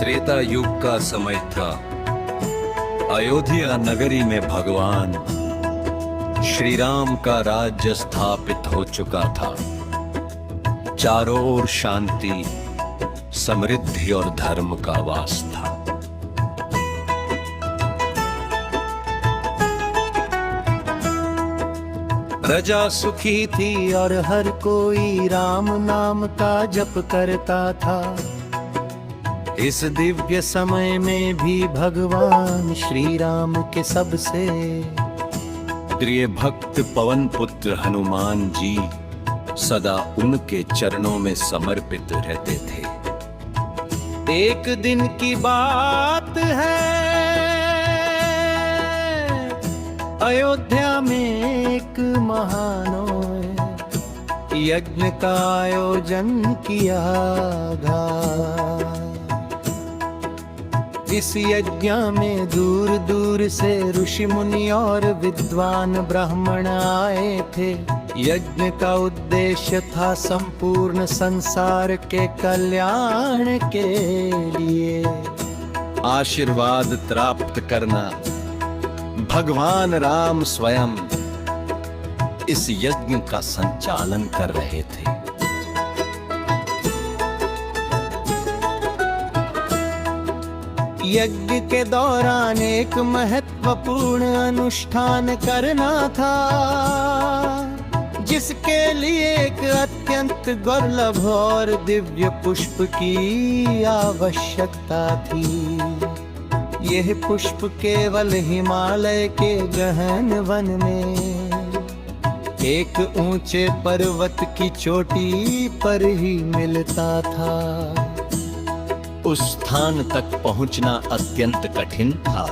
त्रेता युग का समय था। अयोध्या नगरी में भगवान श्री राम का राज्य स्थापित हो चुका था। चारों ओर शांति, समृद्धि और धर्म का वास था। प्रजा सुखी थी और हर कोई राम नाम का जप करता था। इस दिव्य समय में भी भगवान श्री राम के सबसे प्रिय भक्त पवन पुत्र हनुमान जी सदा उनके चरणों में समर्पित रहते थे। एक दिन की बात है, अयोध्या में एक महानों यज्ञ का आयोजन किया गया। इस यज्ञ में दूर दूर से ऋषि मुनि और विद्वान ब्राह्मण आए थे। यज्ञ का उद्देश्य था संपूर्ण संसार के कल्याण के लिए आशीर्वाद प्राप्त करना। भगवान राम स्वयं इस यज्ञ का संचालन कर रहे थे। यज्ञ के दौरान एक महत्वपूर्ण अनुष्ठान करना था, जिसके लिए एक अत्यंत दुर्लभ और दिव्य पुष्प की आवश्यकता थी। यह पुष्प केवल हिमालय के गहन वन में एक ऊंचे पर्वत की चोटी पर ही मिलता था। उस स्थान तक पहुंचना अत्यंत कठिन था।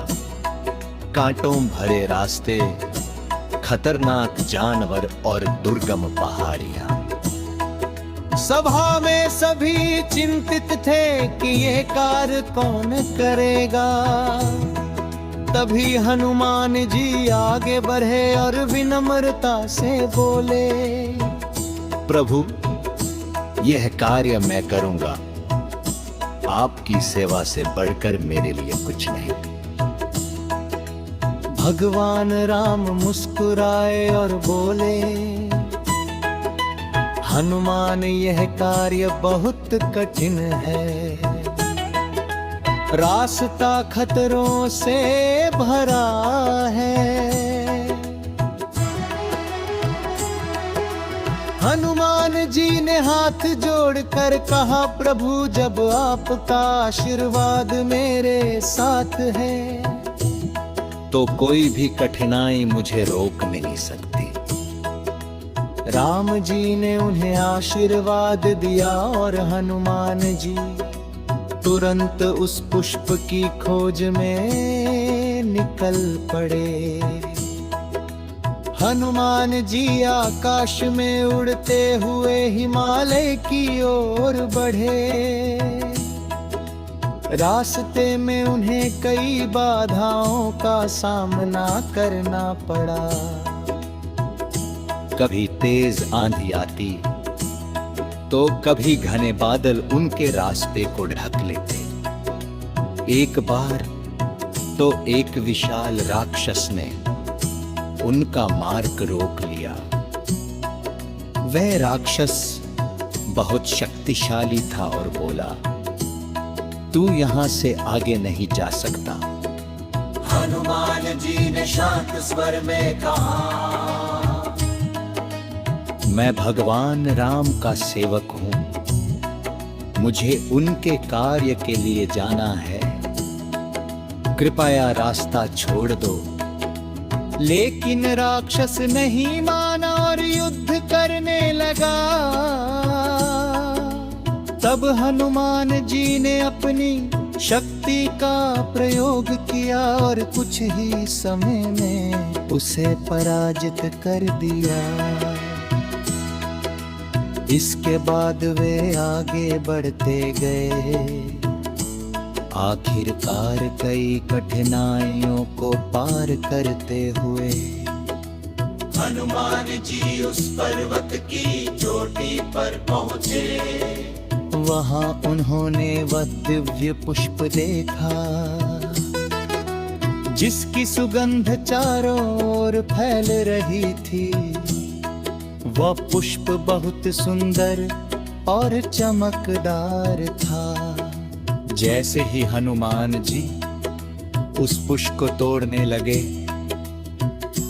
कांटों भरे रास्ते, खतरनाक जानवर और दुर्गम पहाड़ियां। सभा में सभी चिंतित थे कि ये कार्य कौन करेगा। तभी हनुमान जी आगे बढ़े और विनम्रता से बोले, प्रभु, यह कार्य मैं करूंगा। आपकी सेवा से बढ़कर मेरे लिए कुछ नहीं। भगवान राम मुस्कुराए और बोले, हनुमान, यह कार्य बहुत कठिन है। रास्ता खतरों से भरा है। हनुमान जी ने हाथ जोड़कर कहा, प्रभु, जब आपका आशीर्वाद मेरे साथ है तो कोई भी कठिनाई मुझे रोक नहीं सकती। राम जी ने उन्हें आशीर्वाद दिया और हनुमान जी तुरंत उस पुष्प की खोज में निकल पड़े। हनुमान जी आकाश में उड़ते हुए हिमालय की ओर बढ़े। रास्ते में उन्हें कई बाधाओं का सामना करना पड़ा। कभी तेज आंधी आती तो कभी घने बादल उनके रास्ते को ढक लेते। एक बार तो एक विशाल राक्षस ने उनका मार्ग रोक लिया। वह राक्षस बहुत शक्तिशाली था और बोला, तू यहां से आगे नहीं जा सकता। हनुमान जी ने शांत स्वर में कहा, मैं भगवान राम का सेवक हूं। मुझे उनके कार्य के लिए जाना है। कृपया रास्ता छोड़ दो। लेकिन राक्षस नहीं माना और युद्ध करने लगा। तब हनुमान जी ने अपनी शक्ति का प्रयोग किया और कुछ ही समय में उसे पराजित कर दिया। इसके बाद वे आगे बढ़ते गए। आखिरकार कई कठिनाइयों को पार करते हुए हनुमान जी उस पर्वत की चोटी पर पहुँचे। वहां उन्होंने वह दिव्य पुष्प देखा, जिसकी सुगंध चारों ओर फैल रही थी। वह पुष्प बहुत सुंदर और चमकदार था। जैसे ही हनुमान जी उस पुष्प को तोड़ने लगे,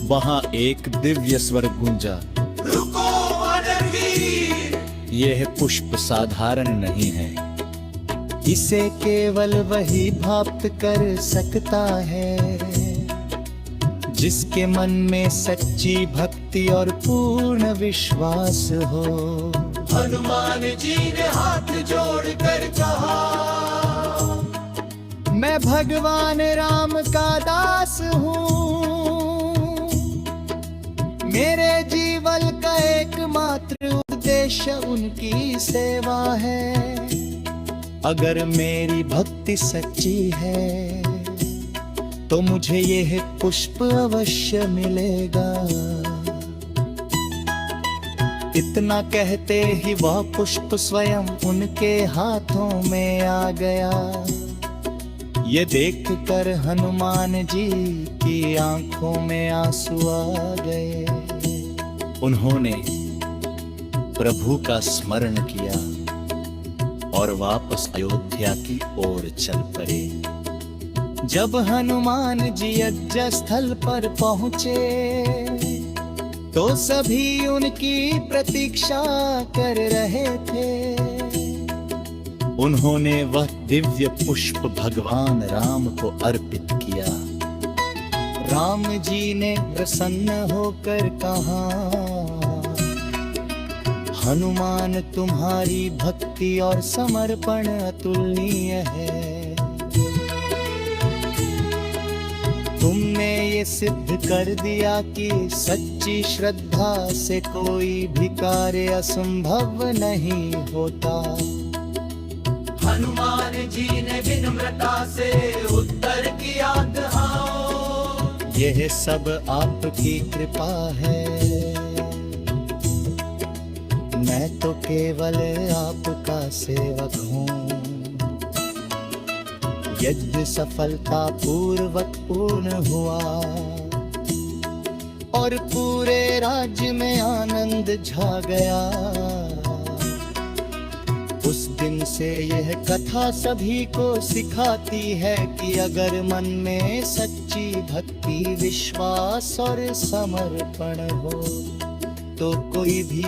वहां एक दिव्य स्वर गूंजा, रुको वानरवीर! यह पुष्प साधारण नहीं है, इसे केवल वही प्राप्त कर सकता है जिसके मन में सच्ची भक्ति और पूर्ण विश्वास हो। हनुमान जी ने हाथ जोड़कर कहा, मैं भगवान राम का दास हूँ, मेरे जीवन का एकमात्र उद्देश्य उनकी सेवा है। अगर मेरी भक्ति सच्ची है तो मुझे यह पुष्प अवश्य मिलेगा। इतना कहते ही वह पुष्प स्वयं उनके हाथों में आ गया। ये देखकर हनुमान जी की आंखों में आंसू आ गए। उन्होंने प्रभु का स्मरण किया और वापस अयोध्या की ओर चल पड़े। जब हनुमान जी यज्ञ स्थल पर पहुंचे तो सभी उनकी प्रतीक्षा कर रहे थे। उन्होंने वह दिव्य पुष्प भगवान राम को अर्पित किया। राम जी ने प्रसन्न होकर कहा, हनुमान तुम्हारी भक्ति और समर्पण अतुलनीय है। तुमने ये सिद्ध कर दिया कि सच्ची श्रद्धा से कोई भी कार्य असंभव नहीं होता। हनुमान जी ने विनम्रता से उत्तर किया, हाँ, यह सब आपकी कृपा है, मैं तो केवल आपका सेवक हूँ। यज्ञ सफलता पूर्वक पूर्ण हुआ और पूरे राज्य में आनंद छा गया। उस दिन से यह कथा सभी को सिखाती है कि अगर मन में सच्ची भक्ति, विश्वास और समर्पण हो तो कोई भी